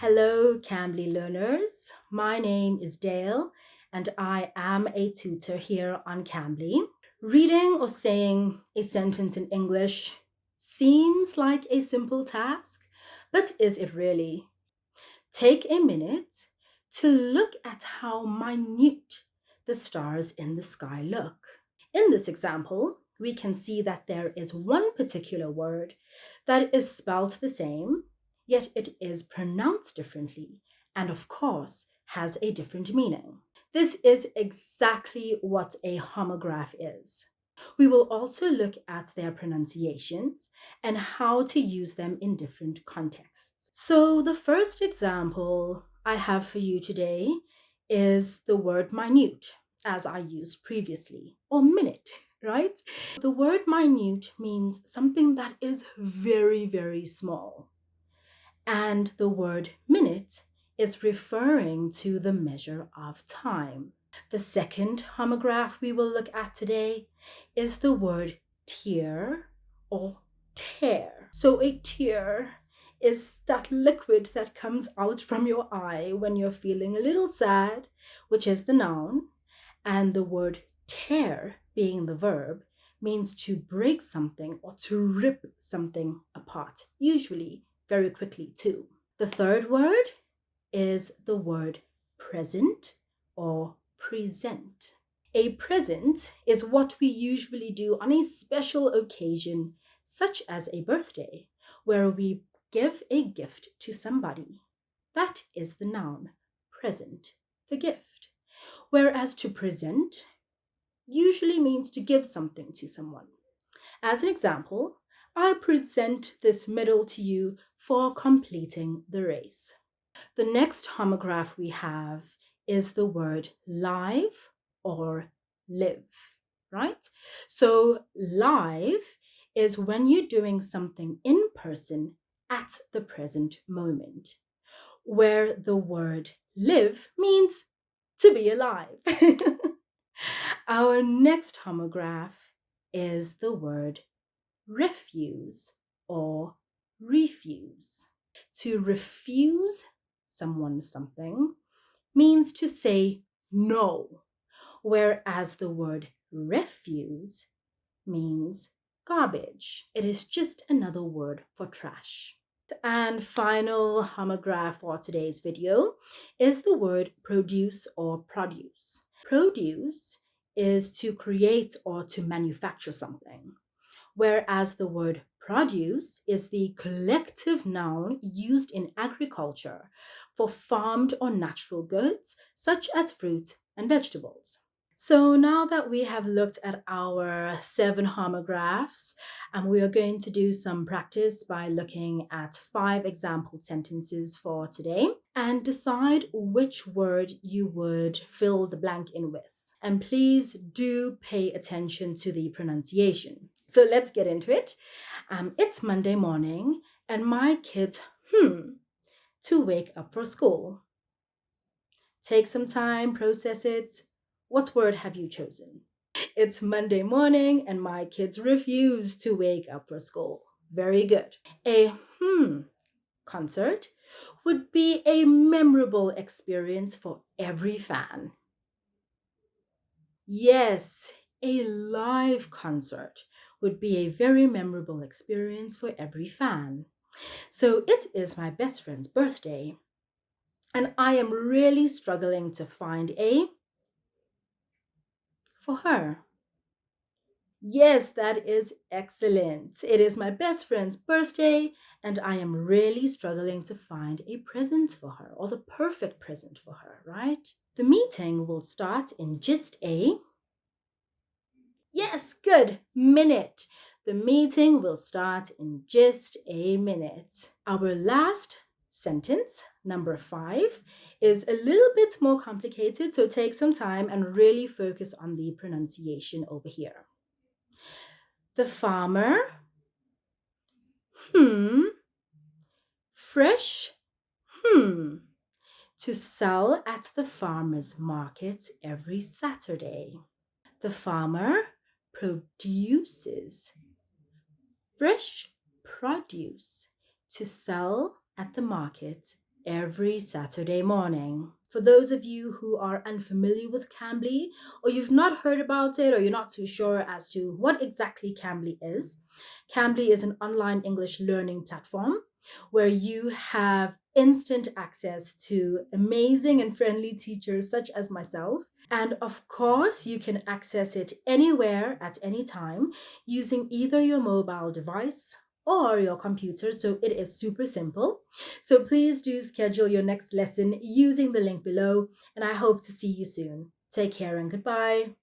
Hello, Cambly learners. My name is Dale, and I am a tutor here on Cambly. Reading or saying a sentence in English seems like a simple task, but is it really? Take a minute to look at how minute the stars in the sky look. In this example, we can see that there is one particular word that is spelled the same, yet it is pronounced differently, and of course has a different meaning. This is exactly what a homograph is. We will also look at their pronunciations and how to use them in different contexts. So, the first example I have for you today is the word minute, as I used previously, or minute, right? The word minute means something that is very, very small. And the word minute is referring to the measure of time. The second homograph we will look at today is the word tear or tear. So a tear is that liquid that comes out from your eye when you're feeling a little sad, which is the noun, and the word tear being the verb means to break something or to rip something apart, usually very quickly too. The third word is the word present or present. A present is what we usually do on a special occasion, such as a birthday, where we give a gift to somebody. That is the noun, present, the gift. Whereas to present usually means to give something to someone. As an example, I present this medal to you for completing the race. The next homograph we have is the word live or live, right? So live is when you're doing something in person at the present moment, where the word live means to be alive. Our next homograph is the word refuse or refuse. To refuse someone something means to say no, whereas the word refuse means garbage. It is just another word for trash. And final homograph for today's video is the word produce or produce. Produce is to create or to manufacture something, whereas the word produce is the collective noun used in agriculture for farmed or natural goods, such as fruit and vegetables. So now that we have looked at our 7 homographs, we are going to do some practice by looking at 5 example sentences for today and decide which word you would fill the blank in with. And please do pay attention to the pronunciation. So let's get into it. It's Monday morning and my kids, to wake up for school. Take some time, process it. What word have you chosen? It's Monday morning and my kids refuse to wake up for school. Very good. A concert would be a memorable experience for every fan. Yes, a live concert would be a very memorable experience for every fan. So it is my best friend's birthday, and I am really struggling to find a for her. Yes, that is excellent. It is my best friend's birthday, and I am really struggling to find a present for her, or the perfect present for her, right? The meeting will start in just a yes, good minute. The meeting will start in just a minute. Our last sentence, number 5, is a little bit more complicated, so take some time and really focus on the pronunciation over here. The farmer, fresh, to sell at the farmer's market every Saturday. The farmer produces fresh produce to sell at the market every Saturday morning. For those of you who are unfamiliar with Cambly, or you've not heard about it, or you're not too sure as to what exactly Cambly is an online English learning platform where you have instant access to amazing and friendly teachers such as myself. And of course, you can access it anywhere at any time using either your mobile device or your computer. So it is super simple. So please do schedule your next lesson using the link below, and I hope to see you soon. Take care and goodbye.